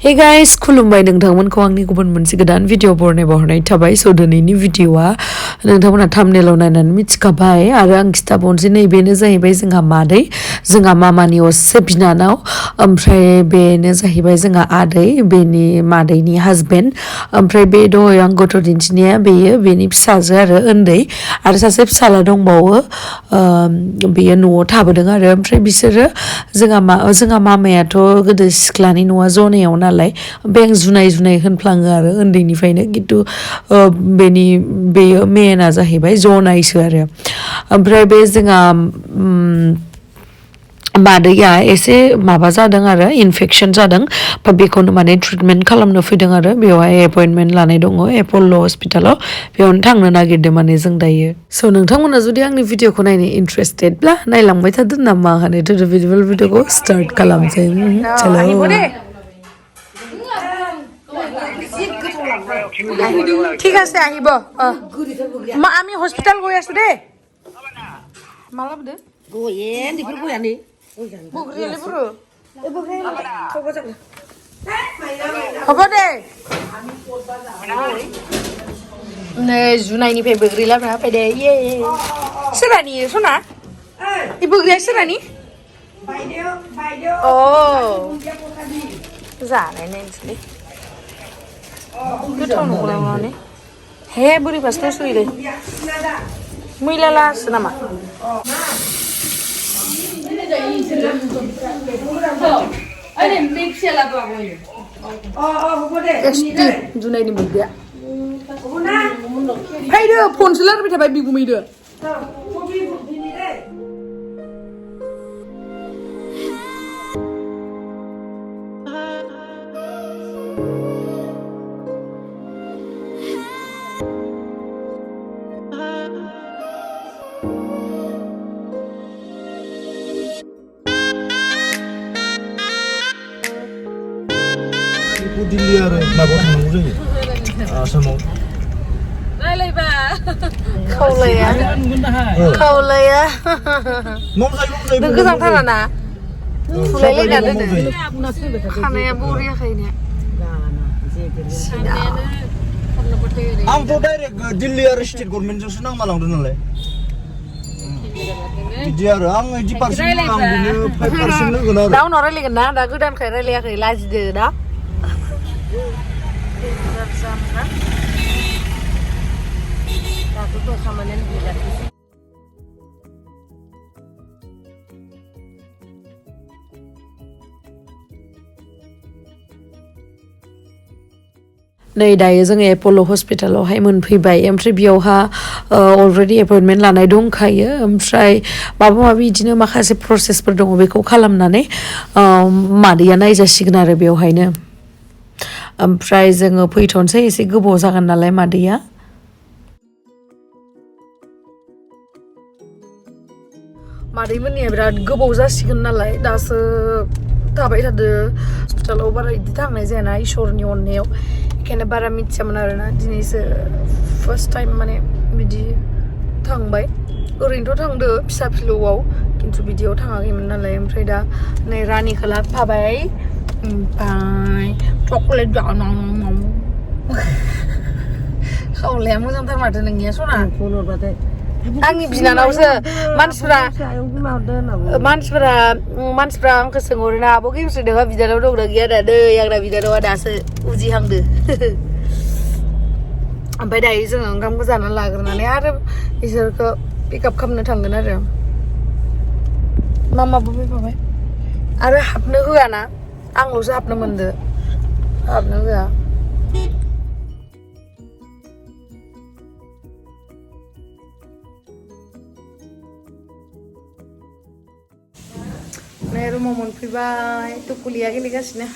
Hey guys, खुलुमबाय नोंथांमोनखौ आंनि गुबुन मोनसे गोदान भिडिअ बरनाय थाबाय स दिनैनि भिडिअआ नोंथांमोना थाम्बनेलाव नायनानै मिथिखाबाय आरो आं खिथाबावनोसै नैबेनो जाहैबाय जोंहा मादै जोंहा मामानि असे बिनानाव ओमफ्राय बेनो जाहैबाय जोंहा आदै बेनि मादैनि हासबेन्ड ओमफ्राय बे दहाय आं गथ' दिन्थिनाया बेनि फिसाजो आरो उन्दै आरो सासे फिसाला दंबावो बेयो न'आव थाबोदों आरो ओमफ्राय बिसोरो जोंहा मामायाथ' गोदो सिख्लानि न'आ जनायाव नालाय बें जुनाय होनफ्लाङो आरो उन्दैनिफ्रायनो खिन्थु बेयो मेना जाहैबाय जनायसो आरो ओमफ्राय बे जोंहा मादैया एसे माबा जादों आरो इनफेक्सन जादों बेखौनो माने ट्रिटमेन्ट खालामनो फैदों आरो बेवहाय एपइन्टमेन्ट लानाय दङ एप'ल' हस्पिटालाव बेयावनो थांनो नागिरदों माने जों दायो स' नोंथांमोना जुदि आंनि भिडिअखौ नायनो इन्टारेस्टेडब्ला नायलांबाय थादो नामा होनो भिडिअखौ स्टार्ट खालामसै ঠিক আছে আহিব আমি হস্পিটাল গৈ আছো দেই মালা দে হ'ব দে नै जुनायनिफ्राय बोग्रिला फैदे इये सोरानि सना इ बोग्रिया सोरानि अ जानाय नायनोसैलै गोथाव नंगौना माने हे बोरैबासो दंसोयोलै मैला लासो नामा जुनायनि बोग्रिया फैदो फनसो लारायबाय थाबाय बिगुमैदो दिल्ली आरो माबायाव थांनांगौ जायो आसामाव रायलायबा खावलाया नों गोजांथाराना फुलायलायना दोनो खानाया बरियाखैनो आंथ' डाइरेक्ट दिल्ली आरो स्टेट गभर्नमेन्टजोंसो नांमालांदों नालाय बिदि आरो आं 80% आं बिनो 5% होगोन आरो दा उनाव रायलायगोन ना दा गोदानखाय रायलायाखै लाजिदो दा नै दायो जोङो एप'ल' हस्पिटालावहाय मोनफैबाय ओमफ्राय बेयावहा अलरेडि एपइन्टमेन्ट लानाय दंखायो ओमफ्राय माबा माबि बिदिनो माखासे प्रसेसफोर दङ बेखौ खालामनानै मादैया नायजासिगोन आरो बेवहायनो ओमफ्राय जोङो फैथ'नोसै एसे गोबाव जागोन नालाय मादैया मादैमोननिया बिराद गोबाव जासिगोन नालाय दासो थाबाय थादो हस्पिटालाव बारा बिदि थांनाय जायाना इसोरनि अननायाव बेखायनो बारा मिथियामोन आरोना दिनैसो फार्स्ट टाइम माने बिदि थांबाय ओरैनोथ' थांदो फिसा फिलौआव खिन्थु बिदियाव थाङाखैमोन नालाय ओमफ्राय दा नै रानिखौ लाबोफाबाय ओमफ्राय चकलेट जानांगौ खावलाया मोजांथार माथो नोंनिया सना आंनि बिनानावसो मानसिफोरा आंखौ सोंहरोना आब' गेमस्रि नोंहा बिनानाव दंना गैया दै आंना बिनानावा दासो उजिहांदो ओमफ्राय दायो जोङो ओंखामखौ जानानै लाग्रोनानै आरो बिसोरखौ पिकआप खालामनो थांगोन आरो मामाबो फैफाबाय आरो हाबनो होआ ना आंल'सो हाबनो मोनदो हाबनो होआ नै रुमाव मोनफैबाय टुकुलिया गेलेगासिनो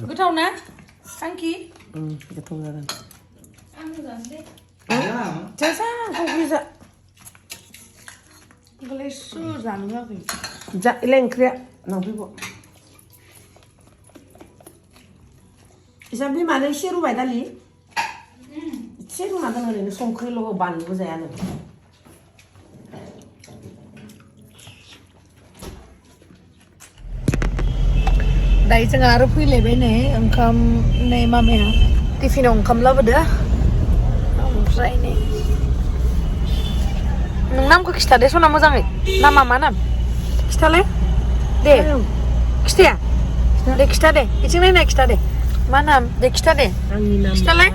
गोथाव ना थांखि गोथाव जादों जाजा गाव जा Boleh susah nggak? Ja, ile oंख्रिया लांफैबाव इसा बिमानो एसे रुबाय दालि एसे रुना दोन ओरैनो संख्रिल' बानलुबो जायानो दायो जों आरो फैलायबाय नै ओंखाम नै मामाया टिफिनाव ओंखाम लाबोदो ओमफ्राय नै नों नामखौ खिथादे सना मोजाङै नामा मा नाम खिथालाय दे खिथाया दे खिथा दे इथिं नायनाय खिथा दे मा नाम दे खिथा दे आंनि नाम खिथालाय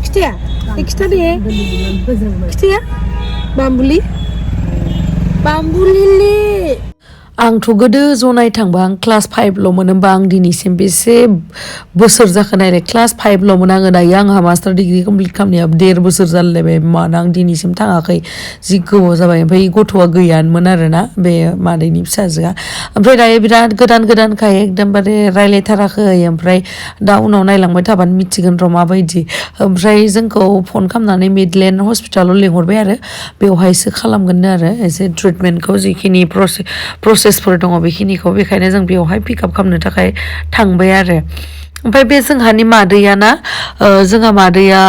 खिथाया दे खिथा दे खिथाया बाम्बुलि बाम्बुलिलि आंथ' गोदो जनाय थांबा आं क्लास 5ल'मोन होमबा आं दिनैसिम बेसे बोसोर जाखो नायलाय क्लास 5ल'मोन आङो दायो आंहा मास्टार डिग्रि कमप्लिट खालामनाया 1.5 बोसोर जालायबाय मानो आं दिनैसिम थाङाखै जि गोबाव जाबाय ओमफ्राय गथ'आ गैयानोमोन आरोना बे मादैनि फिसाजोआ ओमफ्राय दायो बिराद गोदानखाय एकदमबारे रायलायथाराखै ओमफ्राय दा उनाव नायलांबाय थाबानो मिथिगोन र' माबायदि ओमफ्राय जोंखौ फन खालामनानै मिडलेण्ड हस्पिटालाव लिंहरबाय आरो बेवहायसो खालामगोननो आरो एसे ट्रिटमेन्टखौ जिखिनि प्रसेसफोर दङ बेखिनिखौ बेखायनो जों बेवहाय पिकआप खालामनो थाखाय थांबाय आरो ओमफ्राय बे जोंहानि मादैयाना जोंहा मादैया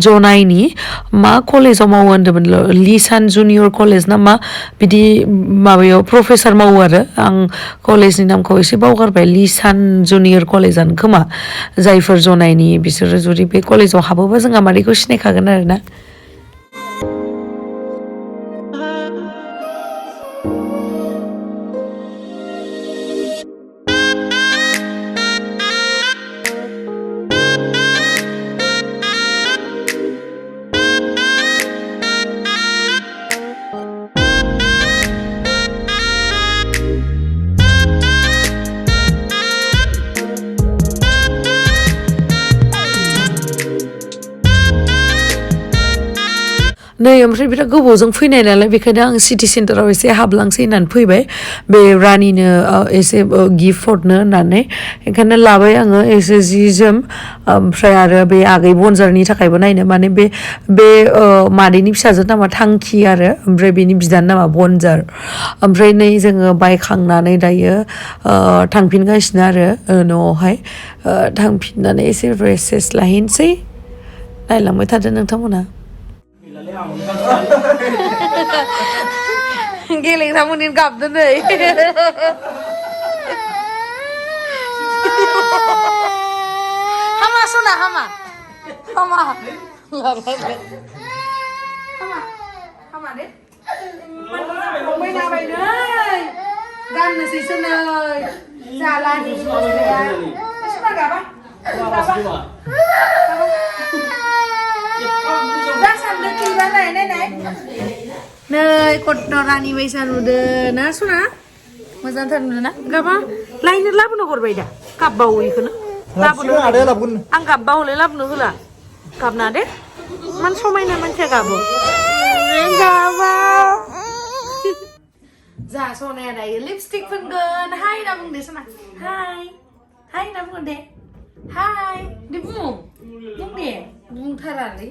जनाइनि मा कलेजाव मावो होन्दोंमोन लिसान जुनियर कलेज ना मा बिदि माबायाव प्रफेसार मावो आरो आं कलेजनि नामखौ एसे बावगारबाय लिसान जुनियर कलेजानो खोमा जायफोर जनाइनि बिसोरो जुदि बे कलेजाव हाबोबा जोंहा मादैखौ सिनायखागोन आरोना नै ओमफ्राय बिराद गोबावजों फैनाय नालाय बेखायनो आं सिटि सेन्टाराव एसे हाबलांसै होननानै फैबाय बे रानिनो एसे गिफ्ट हरनो होननानै ओंखायनो लाबाय आङो एसे जि जोम ओमफ्राय आरो बे आगै बनजारनि थाखायबो नायनो माने बे मादैनि फिसाजो नामा थांखि आरो ओमफ्राय बेनि बिदानि नामा बनजार ओमफ्राय नै जोङो बायखांनानै दायो थांफिनगासिनो आरो न'आवहाय थांफिननानै एसे रेस्ट लाहैनोसै नायलांबाय थादो नोंथांमोना गेलेग्रा मोननि गाबदों नै हामा सना हामा हामा हामा दे फंबाय नै गाननोसैसो नै जालानि सना गाबा नै कटरानि बायसा नुदो ना सना मोजांथार नुदो ना गाबा लायनो लाबोनो हरबाय दा गाबबावो इखौनो लाबोनो आं गाबबा हले लाबोनो होला गाबना दे मान समायना मानसिया गाबो गाबा जा सनाया दायो लिपस्टिक फोनगोन हाय ना बुं दे सना हाय ना बुं दे हाय दे बुं दे बुंथारालै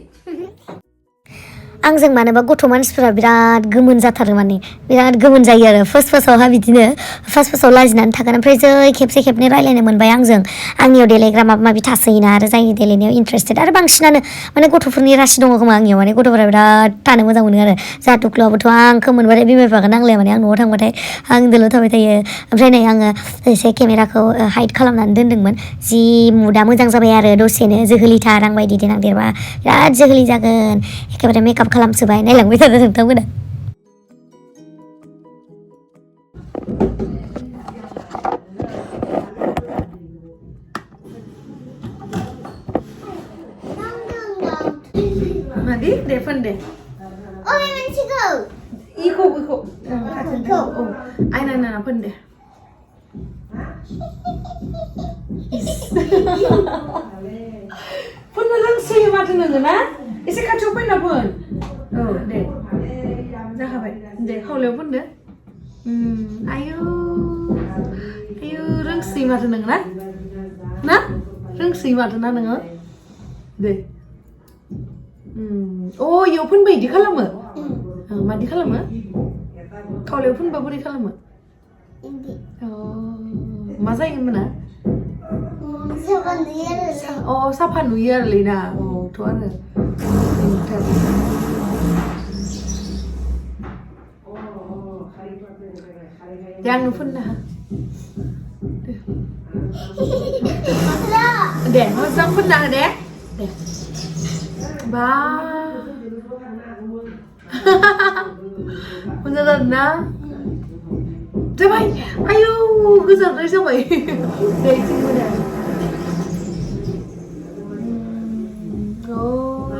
आंजों मानोबा गथ' मानसिफोरा बिराद गोमोन जाथारो माने बिराद गोमोन जायो आरो फार्स्टआवहा बिदिनो फार्स्टआव लाजिनानै थागोन ओमफ्राय जै खेबसे खेबनै रायलायनो मोनबाय आंनियाव देलायग्रा माबा माबि थासोयोना आरो जायनि देलायनायाव इन्ट्रेस्टेड आरो बांसिनानो माने गथ'फोरनि राशि दङ खोमा आंनियाव माने गथ'फोरा बिराद थानो मोजां मोनो आरो जाहा टुक्लुआबोथ' आंखौ मोनबाथाय बिमा बिफाखौ नांलाया माने आं न'आव थांबाथाय आं दोल' थाबाय थायो ओमफ्राय नै आङो एसे केमेराखौ हाइड खालामनानै दोनदोंमोन जि मुदा मोजां जाबाय आरो दसेनो जोहोलिथार आं बायदि देनां देरबा बिराद जोहोलि जागोन एखेबारे मेकआप खालामसोबाय नायलांबाय थादो नोंथांमोना Mandi, Devon deh. Oh, I want to go. Iko. Oh, aina apa deh? Pun orang sih macam nengah na? Isi kacau pun apa? Oh, deh. Dah apa? Deh, kau lepas pun deh. Ayo, orang sih macam nengah na? Orang sih macam nengah? Deh. Oh, ya pun baik di kalam ah? Mandi kalam ah? Kau lepas pun baru di kalam ah? Oh, masa ingin mana? साफा नुयो आरोलै ना थ' आरो दे आंनो फोनना दे मोजां फोनना हो दे बा मोजां जादों ना जाबाय आयौ गोजानद्राय जाबाय दे इथिंबो दे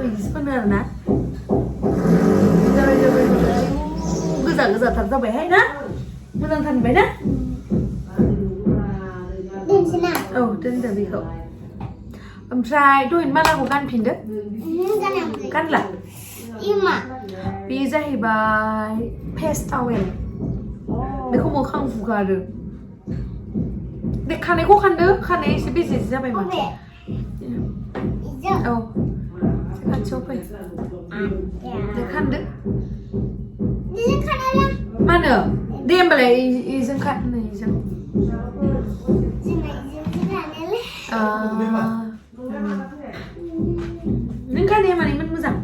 इदिसो फोनो आरोना जाबाय गोजाथार जाबायहाय ना मोजांथार नुबाय ना औ दोनदो बेखौ ओमफ्राय दहायनो मालाखौ गानफिनदो गानला बे जाहैबाय फेस टावेल बेखौ मोखां हुगारो दे खानायखौ खानदो खानाया एसे बेजे जाबाय माथो औ खाथियाव फै दे खानदो मा होनो दे होमबालाय इजों खान नै इजों नों खानाया मानैमोन मोजां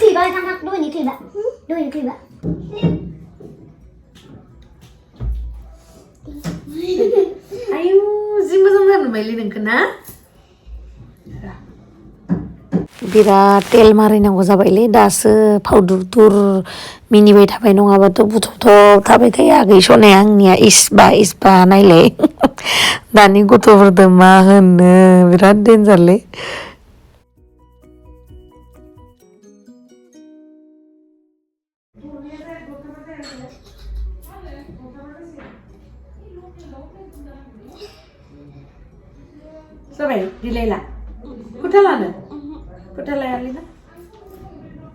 Kỳ bay thăm hắc đôi như kỳ bạn ayu jि मोजां जाबायलै नोंखौ ना बिराद तेल मारिनांगौ जाबायलै दासो फावदुर मिनिबाय थाबाय नङाबाथ' बुथबथब थाबाय थाया गैस'नाया आंनिया इस्बा नायलाय दानि गथ'फोरदो मा होनो बिराद डेन्जारलै जाबाय दिलायला कुथा लानो कुथा लायालै ना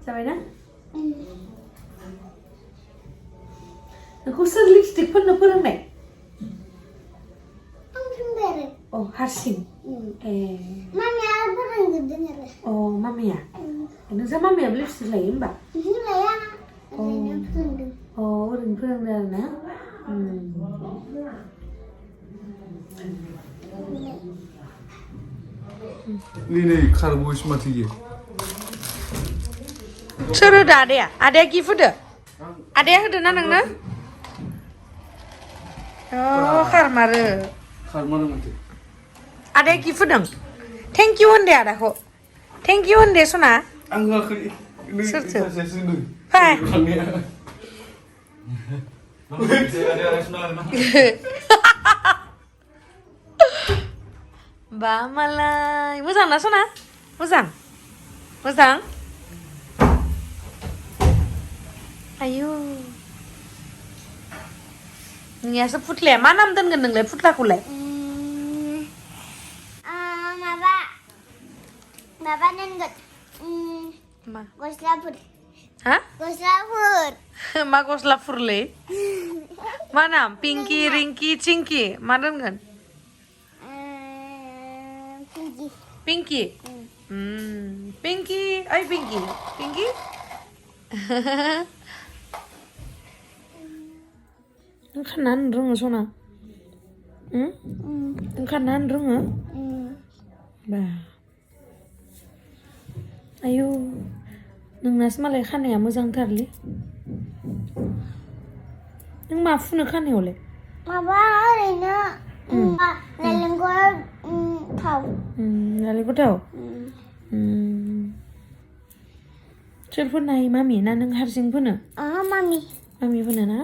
जाबाय ना नोंखौ सोर लिपस्टिक फोननो फोरोंनाय अ हारसिं ए अ मामिया नोंसा मामियाबो लिपस्टिक लायो होमबा अ ओरैनो फोरोंदों आरो ना Ini karbus mati ye. सोर होदो आदाया गिफ्ट होदो आदाया होदो ना नोंनो खारमारो mati. आदाया गिफ्ट होदों थेंक इउ होनदे आदाखौ थेंक इउ होनदे सना Angga ke ini Serta. saya sini. Hai. Ba malai मोजां ना सना मोजां आयु नोंनियासो फुथलाया मा नाम दोनगोन नोंलाय फुथलाखौलाय माबा दोनगोन मा गस्लाफोर हा गस्लाफोर मा गस्लाफोरलै मा नाम पिंकी रिंकी चिंकी मा दोनगोन पिंकी पिंकी ओइ पिंकी नों खानना होनो रोङो सना नों खानना होनो रोङो बा आयु नोंनासो मालाय खानाया मोजांथारलै नों मा फुनो खानायावलाय माबा ओरैनो नालेंखर थाव नालेंखर थाव सोर फोनो हायो मामि ना नों हारसिं फोनो मामि फोनो ना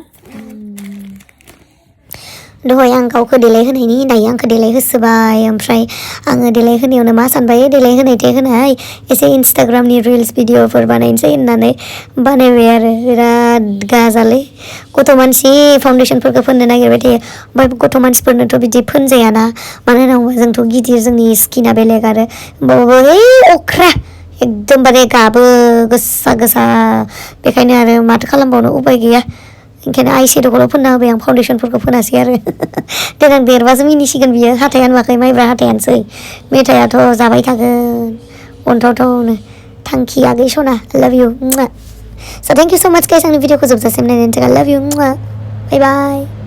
दहाय आं गावखौ देलायहोनायनि दायो आंखौ देलायहोसोबाय ओमफ्राय आङो देलायहोनायावनो मा सानबाय देलायहोनायथे होनाय एसे इन्सटाग्रामनि रिल्स भिडिअफोर बानायनोसै होननानै बानायबाय आरो बिराद गाजालै गथ' मानसि फाउन्डेसनफोरखौ फोननो नागिरबाय थायो ओमफ्राय गथ' मानसिफोरनोथ' बिदि फोनजायाना मानो होनना बुङोबा जोंथ' गिदिर जोंनि स्किना बेलेग आरो होमबाबो अख्रा एकदमबारे गाबो गोसा गोसा बेखायनो आरो माथो खालामबावनो उपाय गैया ओंखायनो आइ शेड'खौल' फोनना होबाय आं फाउन्डेसनफोरखौ फोनासै आरो देनां देरबासो मिनिसिगोन बियो हाथाया नुवाखै माइब्रा हाथायानोसै मेथाइआथ' जाबाय थागोन अनथावथावनो थांखिया गैसना लाभ U so thank you so much guys आंनि भिडिअखौ जोबजासिम नायनायनि थाखाय love you bye bye